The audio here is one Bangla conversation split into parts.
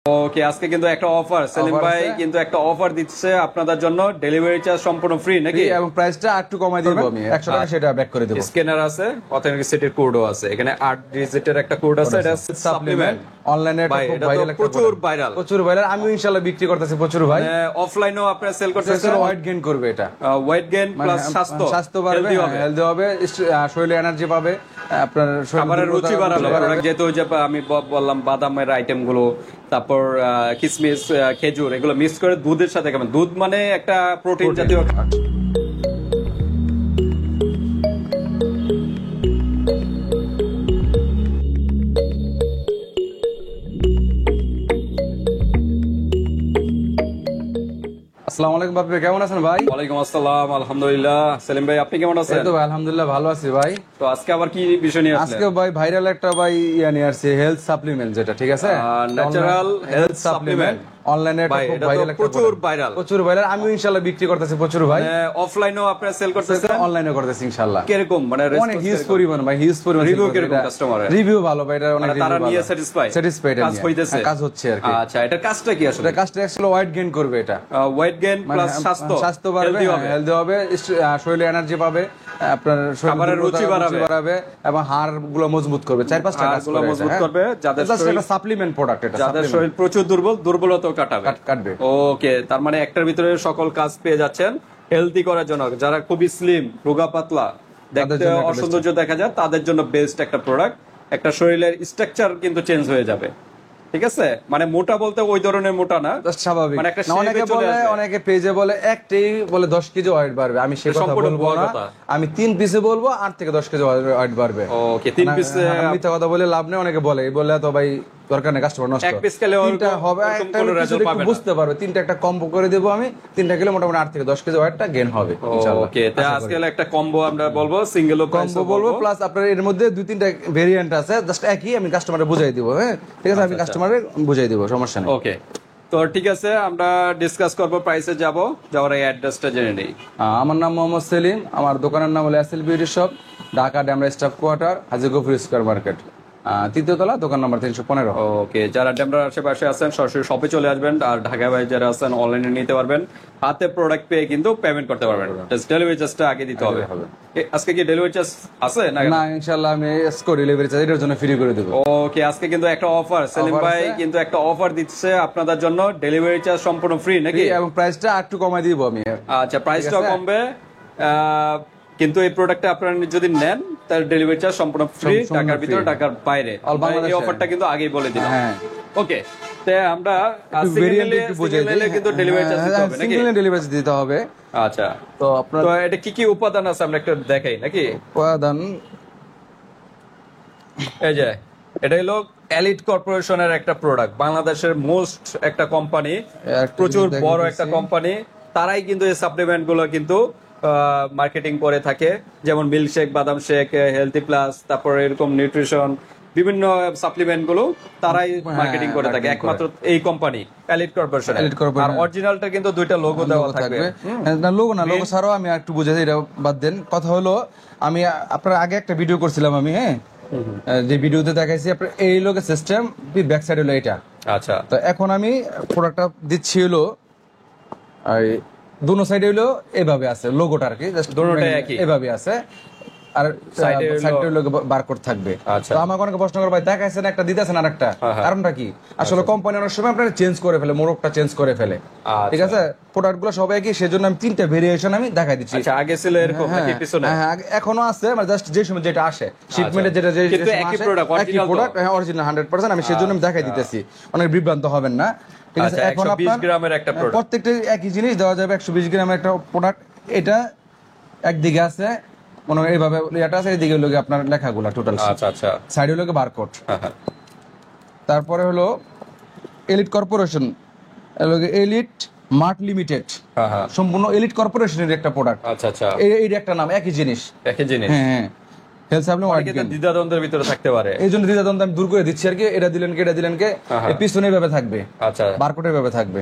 ওকে, আজকে কিন্তু একটা অফার সেলিম ভাই কিন্তু একটা অফার দিচ্ছে আপনাদের জন্য, ডেলিভারি চার্জ সম্পূর্ণ ফ্রি নাকি? এবং প্রাইসটা একটু কমাই দেব আমি 100 টাকা, সেটা ব্যাক করে দেব। স্ক্যানার আছে, অথেন্টিসিটির কোডও আছে, এখানে 8 ডিজিটের একটা কোড আছে, এটা সাপ্লিমেন্ট অনলাইনে প্রচুর ভাইরাল। আমি ইনশাআল্লাহ বিক্রি করতেছি প্রচুর ভাই। অফলাইনেও আপনারা সেল করতেছেন। ওয়েট গেইন করবে এটা, ওয়েট গেইন প্লাস স্বাস্থ্য বাড়বে, হেলদি হবে, শরীরে এনার্জি পাবে, আপনার খাবারের রুচি বাড়াবে। যেহেতু ওই যে আমি বললাম বাদামের আইটেম গুলো, তারপর কিশমিশ, খেজুর, এগুলো মিক্স করে দুধের সাথে খাবেন। দুধ মানে একটা প্রোটিন জাতীয়। আসসালামু আলাইকুম বাপি, কেমন আছেন ভাই? ওয়ালাইকুম আসসালাম, আলহামদুলিল্লাহ। সেলিম ভাই আপনি কেমন আছেন? তো ভাই আলহামদুলিল্লাহ ভালো আছি ভাই। তো আজকে আবার কি বিষয় নিয়ে আসলেন? আজকে ভাই ভাইরাল একটা ভাই নিয়ে আসছে, হেলথ সাপ্লিমেন্ট, যেটা ঠিক আছে ন্যাচারাল হেলথ সাপ্লিমেন্ট অনলাইনে প্রচুর ভাইরাল। আমি ইনশাআল্লাহ বিক্রি করতেছি প্রচুর ভাই। অফলাইনেও আপনারা সেল করতেছেন, অনলাইনে করতেছি ইনশাআল্লাহ। কিরকম মানে অনেক হিউজ পরিমাণ ভাই, হিউজ পরিমাণ। রিভিউ কিরকম কাস্টমারের? রিভিউ ভালো ভাই, এটা অনেক তারা রিভিউ নিয়ে ভালো, স্যাটিসফাইড, কাজ হইতেছে, কাজ হচ্ছে আর কি। আচ্ছা, এটার কাজটা কি আসলে? এটা কাজটা অ্যাকচুয়ালি ওয়েট গেইন করবে, এটা ওয়েট গেইন প্লাস স্বাস্থ্য বাড়বে, হেলদি হবে, শরীরে এনার্জি পাবে, আপনার খাবারের রুচি বাড়াবে এবং হাড়গুলো মজবুত করবে। 4-5টা কাজগুলো মজবুত করবে। যাদের শরীর সাপ্লিমেন্ট প্রোডাক্ট, এটা যাদের শরীর প্রচুর দুর্বলতাও কাটবে। ওকে, তার মানে একটার ভিতরে সকল কাজ পেয়ে যাচ্ছেন হেলদি করার জন্য। যারা খুবই স্লিম, রোগা পাতলা, দেখতে অসৌন্দর্য দেখা যায়, তাদের জন্য বেস্ট একটা প্রোডাক্ট। একটা শরীরের স্ট্রাকচার কিন্তু চেঞ্জ হয়ে যাবে, ঠিক আছে? মানে মোটা বলতে ওই ধরনের মোটা না, স্বাভাবিক। মানে একটা অনেকে পেজে বলে একটাই বলে 10 কেজি ওয়েট বাড়বে। আমি সে কথা বলবো না, আমি 3 পিসে বলবো 8 থেকে 10 কেজি ওয়েট বাড়বে। ওকে, 3 পিস মিথ্যা কথা বলে লাভ নেই। অনেকে বলে তো ভাই দরকার নেই, কাস্টমার নষ্ট। এক পিস খেলে তিনটা হবে, একটা বুঝতে পারবে, তিনটা একটা কম্বো করে দেবো আমি। 3টা খেলে মোটামুটি 8 থেকে 10 কেজি ওয়েটটা গেইন হবে ইনশাআল্লাহ। ওকে, তা আজকে একটা কম্বো আমরা বলবো, সিঙ্গেল কম্বো বলবো, প্লাস আপনার এর মধ্যে 2-3টা ভেরিয়েন্ট আছে, জাস্ট একই আমি কাস্টমারে বুঝাই দিব। হ্যাঁ ঠিক আছে, আমি কাস্টমারে বুঝাই দিব, সমস্যা নেই। ওকে, তো ঠিক আছে, আমরা ডিসকাস করব, প্রাইসে যাওয়ার আগে অ্যাড্রেসটা জেনে নেই। আমার নাম মোহাম্মদ সেলিম, আমার দোকানের নাম হলো SL beauty shop, Dhaka Demra staff quarter, Haji Gafur square market, 3য় তলা, দোকান নাম্বার 315। ওকে, যারা ডেমরার আশেপাশে আছেন সরাসরি শপে চলে আসবেন, আর ঢাকা বাইরে যারা আছেন অনলাইনে নিতে পারবেন, হাতে প্রোডাক্ট পেয়ে কিন্তু পেমেন্ট করতে পারবেন। ডেলিভারি চার্জটা আগে দিতে হবে। আজকে কি ডেলিভারি চার্জ আছে না? ইনশাআল্লাহ আমি ডেলিভারি চার্জ এর জন্য ফ্রি করে দেব। ওকে, আজকে কিন্তু একটা অফার সেলিম ভাই কিন্তু একটা অফার দিচ্ছে আপনাদের জন্য, ডেলিভারি চার্জ সম্পূর্ণ ফ্রি নাকি? এবং প্রাইসটা একটু কমাই দিব আমি। আচ্ছা, প্রাইসটাও কমবে, কিন্তু এই প্রোডাক্টটা আপনারা যদি নেন তার ডেলিভারি চার্জ সম্পূর্ণ ফ্রি, ঢাকার ভিতরে, ঢাকার বাইরে। এই অফারটা কিন্তু আগেই বলে দিলাম। ওকে, তো আমরা সিঙ্গেলে কিন্তু ডেলিভারি চার্জ দিতে হবে নাকি? সিঙ্গেলে ডেলিভারি দিতে হবে। আচ্ছা, তো আপনার তো এটা কি কি উপাদান আছে আমরা একটু দেখাই নাকি? উপাদান এই যে এটা হলো এলিট কর্পোরেশনের একটা প্রোডাক্ট, বাংলাদেশের মোস্ট একটা কোম্পানি, প্রচুর বড় একটা কোম্পানি। তারাই কিন্তু এই সাপ্লিমেন্ট গুলো কিন্তু মার্কেটিং করে থাকে, যেমন মিল্ক শেক, বাদাম শেক, হেলথি প্লাস, তারপর এরকম নিউট্রিশন, বিভিন্ন সাপ্লিমেন্ট গুলো তারাই মার্কেটিং করে থাকে, একমাত্র এই কোম্পানি এলিট কর্পোরেশন। আর অরিজিনালটা কিন্তু 2টা লোগো দেওয়া থাকবে। না লোগো ছাড়াও আমি একটু বুঝাই, এটা বাদ দেন। কথা হলো, আমি আপনার আগে একটা ভিডিও করছিলাম আমি, যে ভিডিওতে দেখাইছি আপনার এই লোগো সিস্টেম, ব্যাক সাইড হলো এটা। আচ্ছা, তো এখন আমি প্রোডাক্টটা দিচ্ছি হলো দুনো সাইডে হলো এভাবে আছে লোগোটা আর কি, জাস্ট দুটোটাই একই এভাবে আছে, আর সাইডে হলো বারকোড থাকবে। তো আমাকে অনেকে প্রশ্ন করে, ভাই দেখাইছেন একটা দিতেছেন আরেকটা, কারণটা কি? আসলে কোম্পানি অনেক সময় আপনারা চেঞ্জ করে ফেলে, মোড়কটা চেঞ্জ করে ফেলে, ঠিক আছে? প্রোডাক্টগুলো সবাই একই, সেজন্য আমি 3টা ভেরিয়েশন আমি দেখাই দিচ্ছি। আচ্ছা, আগে ছিল এরকম নাকি পিছনে? হ্যাঁ, এখনো আছে, মানে জাস্ট যে সময় যেটা আসে শিপমেন্টে, যেটা কিন্তু একই প্রোডাক্ট, অরিজিনাল 100%, আমি সেজন্য আমি দেখাই দিতেছি, অনেক বিভ্রান্ত হবেন না, ঠিক আছে? এখন 120 গ্রামের একটা প্রোডাক্ট, প্রত্যেকটা একই জিনিস দেওয়া যাবে। 120 গ্রামের একটা প্রোডাক্ট, এটা একদিকে আছে মনে হয় এইভাবে এটা আছে, এইদিকে হলো আপনার লেখাগুলো টোটাল। আচ্ছা, সাইডে হলো বারকোড। তারপরে হলো elite corporation, elite mart limited, সম্পূর্ণ এলিট কর্পোরেশনের একটা প্রোডাক্ট। আচ্ছা, এই একটা নাম, একই জিনিস। হ্যাঁ, হেলথ সাপ্লিমেন্ট দ্বিধাদ্বন্দ্বের ভিতরে থাকতে পারে, এই জন্য দ্বিধাদ্বন্দ্ব আমি দূর করে দিচ্ছি আর কি। এটা দিলেন কে পিছনে এইভাবে থাকবে, আচ্ছা, বারকোডের ভাবে থাকবে।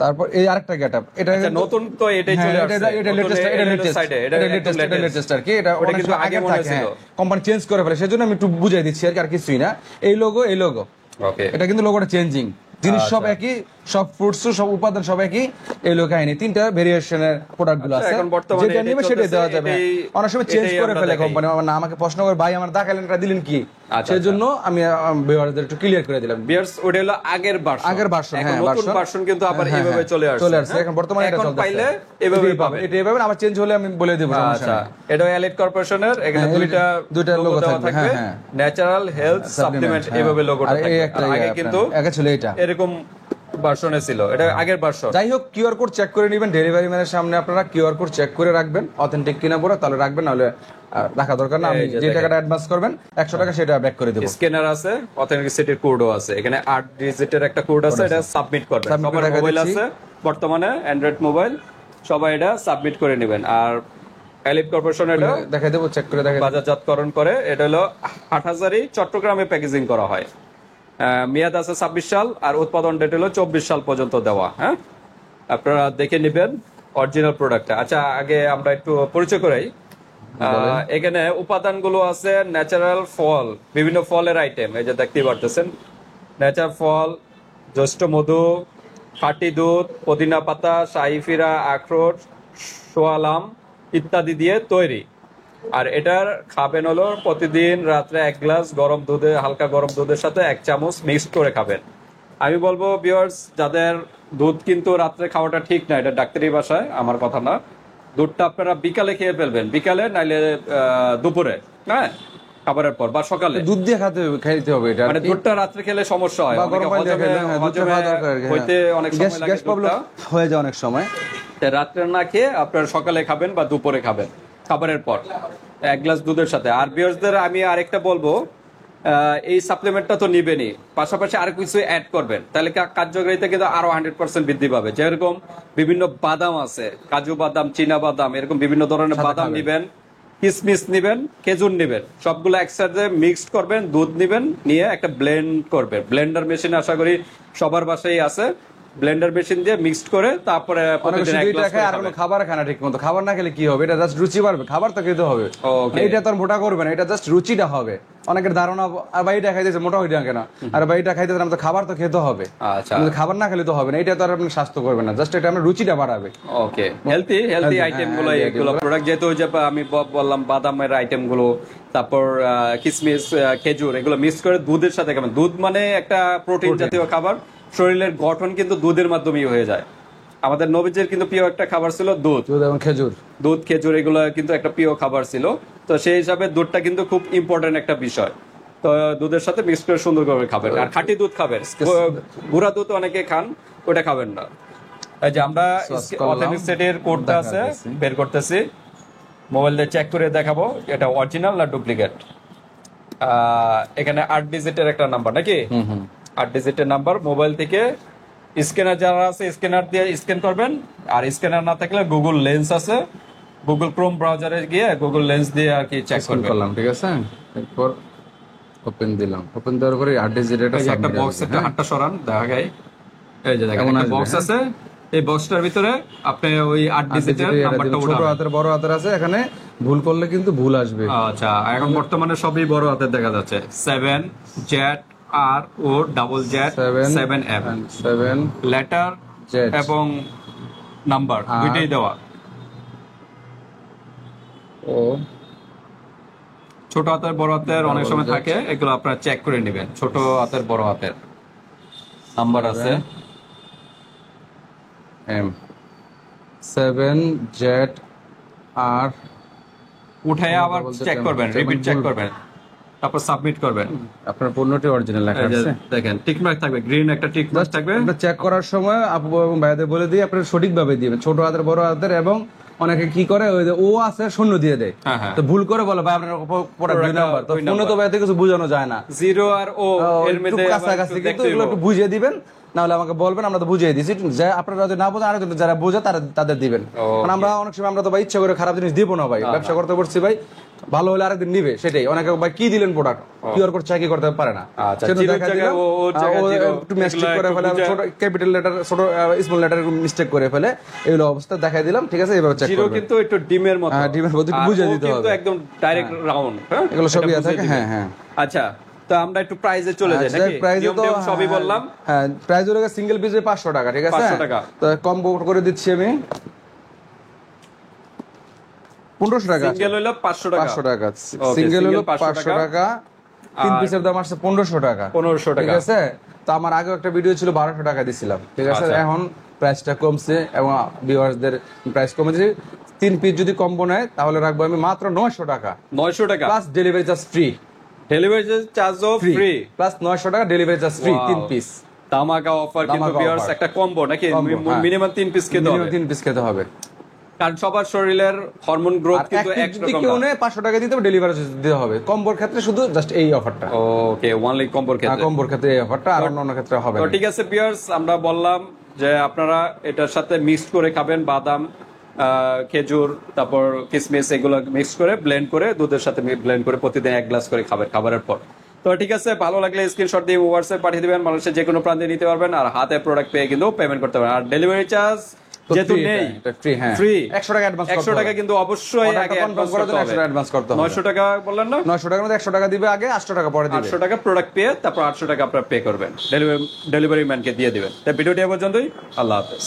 তারপর এই আরেকটা গেটআপ, এটা নতুন, তো এটাই চলে আসছে, এটা লেটেস্ট আর কি। এটা কিন্তু আগে মনে ছিল, কোম্পানি চেঞ্জ করে ফেলে, সেজন্য আমি একটু বুঝাই দিচ্ছি আর কিছুই না। এই লোগো ওকে, এটা কিন্তু লোগোটা চেঞ্জিং, জিনিস সব একই, সব ফ্রুটস সব উপাদান সব একই, এই লোক কাহিনী 3টা ভেরিয়েশনের প্রোডাক্ট গুলো আছে, এখন বর্তমানে যেটা নিবে সেটাই দেওয়া যাবে। অনেক সময় চেঞ্জ করে ফেলে কোম্পানি, না আমাকে প্রশ্ন করে ভাই আমার দেখালেন এটা দিলেন কি, সেজন্য আমি ভিউয়ারদের একটু ক্লিয়ার করে দিলাম। ভিউয়ার্স ওটা হলো আগের ভার্সন, হ্যাঁ নতুন ভার্সন কিন্তু আবার এইভাবে চলে আসছে, এখন বর্তমানে এটা চলতেছে, পাইলে এভাবে পাবে, এটা এভাবে আবার চেঞ্জ হলে আমি বলে দেব। আচ্ছা, এটা এলিট কর্পোরেশনের, এখানে দুইটা লোগো থাকবে, ন্যাচারাল হেলথ সাপ্লিমেন্ট এইভাবে লোগোটা থাকবে। আগে কিন্তু আগে ছিল এটা এরকম ভার্সনে ছিল, এটা আগের ভার্সন। যাই হোক, কিউআর কোড চেক করে নেবেন, ডেলিভারি ম্যানের সামনে আপনারা কিউআর কোড চেক করে রাখবেন, অথেন্টিক কিনা পড়া তাহলে রাখবেন, নাহলে রাখা দরকার না। আপনি যে টাকাটা অ্যাডভান্স করবেন 100 টাকা সেটা ব্যাক করে দেব। স্ক্যানার আছে, অথেন্টিসিটির কোডও আছে, এখানে 8 ডিজিটের একটা কোড আছে, এটা সাবমিট করবেন। সবার মোবাইল আছে বর্তমানে, অ্যান্ড্রয়েড মোবাইল, সবাই এটা সাবমিট করে নেবেন। আর এলিট কর্পোরেশন এটা দেখাই দেব, চেক করে দেখাই, বাজারজাতকরণ করে। এটা হলো হাটহাজারী চট্টগ্রামে প্যাকেজিং করা হয়। মেয়াদ আছে 26 সাল, আর উৎপাদন ডেট হলো 24 সাল পর্যন্ত দেওয়া। হ্যাঁ, আপনারা দেখে নেবেন অরিজিনাল প্রোডাক্টটা। আচ্ছা, আগে আমরা একটু পরিচয় করাই। এখানে উপাদানগুলো আছে ন্যাচারাল ফল, বিভিন্ন ফলের আইটেম, এই যে দেখতেই পারতেছেন, ন্যাচারাল ফল, জ্যৈষ্ঠ মধু, খাঁটি দুধ, পুদিনা পাতা, শাহি ফিরা, আখরোট, সোয়ালাম ইত্যাদি দিয়ে তৈরি। আর এটার খাবেন হলো প্রতিদিন রাত্রে 1 গ্লাস গরম দুধে, হালকা গরম দুধের সাথে 1 চামচ মিক্স করে খাবেন। আমি বলবো ভিউয়ার্স, যাদের দুধ কিন্তু রাত্রে খাওয়াটা ঠিক না, এটা ডাক্তারি ভাষায়, আমার কথা না, দুধটা আপনারা বিকালে খেয়ে ফেলবেন, বিকালে নাইলে দুপুরে, হ্যাঁ, খাবারের পর বা সকালে দুধ দিয়ে খাইতে হবে। এটা মানে দুধটা রাত্রে খেলে সমস্যা হয়, হইতে অনেক সময় লাগে, গ্যাস প্রবলেম হয়ে যায় অনেক সময়। রাত্রে না খেয়ে আপনারা সকালে খাবেন বা দুপুরে খাবেন খাবারের পর 1 গ্লাস দুধের সাথে। আর ভিউয়ার্সদের আমি আরেকটা বলবো, এই সাপ্লিমেন্টটা তো নিবেনই, পাশাপাশি আর কিছু অ্যাড করবেন, তাহলে কার্যকারিতা কিন্তু আরো 100% বৃদ্ধি পাবে। যেরকম বিভিন্ন বাদাম আছে, কাজু বাদাম, চীনা বাদাম, এরকম বিভিন্ন ধরনের বাদাম নিবেন, কিশমিশ নিবেন, খেজুর নিবেন, সবগুলো একসাথে মিক্সড করবেন, দুধ নিবেন, নিয়ে একটা ব্লেন্ড করবেন। ব্লেন্ডার মেশিন আশা করি সবার বাসায় আছে, ব্লেন্ডার মেশিন দিয়ে মিক্সড করে তারপরে খাবার খানা ঠিক মতো, খাবার না খেলে কি হবে, এটা জাস্ট রুচি বাড়বে, খাবার তো খেতে হবে, এটা তো মোটা করবে না, এটা জাস্ট রুচিটা হবে। অনেকের ধারণা বাইটা খাইতেছে মোটা হইতে কেন, আর বাইটা খাইতেছে আমাদের খাবার তো খেতে হবে, খাবার না খেলে তো হবে না, এটা তো আর আপনি স্বাস্থ্য করবে না, জাস্ট এটা আমরা রুচিটা বাড়াবে। ওকে, হেলদি আইটেম গুলো, এগুলো প্রোডাক্ট, যেহেতু ওই যে আমি বললাম বাদামের আইটেম গুলো, তারপর কিশমিশ, খেজুর, এগুলো মিক্স করে দুধের সাথে খাবেন। দুধ মানে একটা প্রোটিন জাতীয় খাবার, শরীরের গঠন কিন্তু দুধের মাধ্যমেই হয়ে যায়। আমাদের নবীজির কিন্তু প্রিয় একটা খাবার ছিল দুধ এবং খেজুর, দুধ খেজুর এগুলো কিন্তু একটা প্রিয় খাবার ছিল। তো সেই হিসাবে দুধটা কিন্তু খুব ইম্পর্টেন্ট একটা বিষয়। তো দুধের সাথে মিক্স করে সুন্দর করে খাবেন, আর খাঁটি দুধ খাবেন, গুঁড়া দুধ অনেকে খান, ওটা খাবেন না। এই যে আমরা অথেন্টিসিটির কোডটা আছে, বের করতেছি, মোবাইল দিয়ে চেক করে দেখাবো এটা অরিজিনাল না ডুপ্লিকেট। এখানে 8 ডিজিটের একটা নাম্বার, নাকি 8 ডিজিটের নাম্বার। মোবাইল থেকে স্ক্যানার যারা আছে স্ক্যানার দিয়ে স্ক্যান করবেন, আর স্ক্যানার না থাকলে গুগল লেন্স আছে, গুগল ক্রোম ব্রাউজারে গিয়ে গুগল লেন্স দিয়ে আর কি চেক করলাম, ঠিক আছে। এরপর ওপেন দিলাম, ওপেন দেওয়ার পরে 8 ডিজিটের একটা বক্স, একটা হাতটা সরান দেখা যায়, এই যে দেখেন একটা বক্স আছে, এই বক্সটার ভিতরে আপনি ওই 8 ডিজিটের নাম্বারটা উঠাবেন। ছোট হাতের বড় হাতের আছে, এখানে ভুল করলে কিন্তু ভুল আসবে। আচ্ছা, এখন বর্তমানে সবই বড় হাতের দেখা যাচ্ছে, 7 জেড আর O double Z 7 M 7 letter এবং নাম্বার দুইটাই দেওয়া। ও ছোট হাতের বড় হাতের অনেক সময় থাকে, এগুলো আপনারা চেক করে নেবেন। ছোট হাতের বড় হাতের নাম্বার আছে, এম 7 জেড আর উঠায় আবার চেক করবেন, রিপিট চেক করবেন, তারপর সাবমিট করবেন। আপনার পণ্যটি অরিজিনাল লেখা আছে, দেখেন টিক মার্ক থাকবে, গ্রিন একটা টিক মার্ক থাকবে। আপনি চেক করার সময় আপু এবং ভাইদের বলে দিয়ে আপনি সঠিকভাবে দিবেন, ছোট হাতের বড় হাতের। এবং অনেকে কি করে, ওই যে ও আছে শূন্য দিয়ে দেয়, তো ভুল করে বলে ভাই আপনার প্রোডাক্ট 2 নাম্বার, তো ফোনে তো ভাইতে কিছু বোঝানো যায় না, 0 আর ও এর মধ্যে কাছাকাছি, কিন্তু এগুলো একটু বুঝিয়ে দিবেন, না হলে আমাকে বলবেন, আমরা তো বুঝিয়ে দিছি। যে আপনারা যদি না বোঝেন, আর যারা বোঝে তাদের দিবেন, কারণ আমরা অনেক সময় আমরা তো ভাই ইচ্ছা করে খারাপ জিনিস দিব না ভাই, ব্যবসা করতে বলছি ভাই, ভালো হলে আরেকদিন নিবে, সেটাই। অনেকে ভাই কি দিলেন প্রোডাক্ট, কিউআর কোড চেক করতে পারে না, একটু মিস্টেক করে ফেলে, ছোট ক্যাপিটাল লেটার, ছোট স্মল লেটার মিস্টেক করে ফেলে, এইগুলো অবস্থা দেখাই দিলাম, ঠিক আছে। এইভাবে চেক করবেন, কিন্তু একটু ডিমের মতো, ডিমের মতো একটু বুঝিয়ে দিতে হবে, একদম ডাইরেক্ট রাউন্ড, এগুলো সবই আছে। হ্যাঁ হ্যাঁ, আচ্ছা। তো আমরা একটু প্রাইজে চলে যাই নাকি? প্রাইজে তো নিয়ম সবই বললাম। হ্যাঁ, প্রাইজ হলো সিঙ্গেল পিসে 500 টাকা, ঠিক আছে? 500 টাকা। তো কম্বো করে দিচ্ছি আমি 1500 টাকা। সিঙ্গেল হলো 500 টাকা। 500 টাকা Okay, সিঙ্গেল হলো single 500 500 টাকা। তিন পিসের দাম আসছে 1500 টাকা। 1500 টাকা। ঠিক আছে? তো আমার আগে একটা ভিডিও ছিল 1200 টাকা দিছিলাম, ঠিক আছে? আচ্ছা। এখন প্রাইসটা কমছে এবং ভিউয়ার্সদের প্রাইস কমেছে। 3 পিস যদি কম্বো নেয় তাহলে রাখবো আমি মাত্র 900 টাকা 900 টাকা plus delivery charge free. Delivery চার্জও ফ্রি প্লাস 900 টাকা ডেলিভারি চার্জ ফ্রি। 3 পিস ধামাকা অফার, কিন্তু ধামাকা ভিউয়ার্স offer। একটা কম্বো নাকি? Combo, হ্যাঁ। মিনিমাম 3 পিস খেতে হবে। 3 পিস খেতে হবে। কারণ সবার শরীরের হরমোন গ্রোথ আর কিন্তু এক যদি একরকম কেউ না। নেয় 500 টাকা দিতে হবে, ডেলিভারি চার্জ দিতে হবে। কম্বোর ক্ষেত্রে শুধু জাস্ট এই অফারটা। ওকে, ওয়ানলি কম্বোর ক্ষেত্রে। কম্বোর ক্ষেত্রে এই অফারটা, আর অন্য ক্ষেত্রে হবে তো না। ঠিক আছে ভিউয়ার্স, আমরা বললাম যে আপনারা এটার সাথে মিক্স করে খাবেন, বাদাম, খেজুর, তারপর কিশমিশ, এগুলো মিক্স করে ব্লেন্ড করে দুধের সাথে ব্লেন্ড করে প্রতিদিন 1 গ্লাস করে খাবেন খাবারের পর। তো ঠিক আছে, ভালো লাগলে স্ক্রিনশট দিয়ে হোয়াটসঅ্যাপ পাঠিয়ে দিবেন, মানুষের যে কোনো প্রান্তে নিতে পারবেন, আর হাতে প্রোডাক্ট পেয়ে কিন্তু পেমেন্ট করতে পারবেন। আর ডেলিভারি চার্জ যেহেতু নেই, ফ্রি, হ্যাঁ, ফ্রি 100 টাকা অ্যাডভান্স 100 টাকা কিন্তু অবশ্যই আগে অ্যাডভান্স করতে হবে। 100 টাকা অ্যাডভান্স করতে হবে। 900 টাকা বললেন না? 900 টাকার মধ্যে 100 টাকা দিবে আগে, 800 টাকা পরে দিবে। 800 টাকা প্রোডাক্ট পেয়ে তারপর 800 টাকা আপনারা পে করবেন, ডেলিভারি ম্যানকে দিয়ে দিবেন। তাই ভিডিওটি এ পর্যন্তই। আল্লাহ হাফেজ।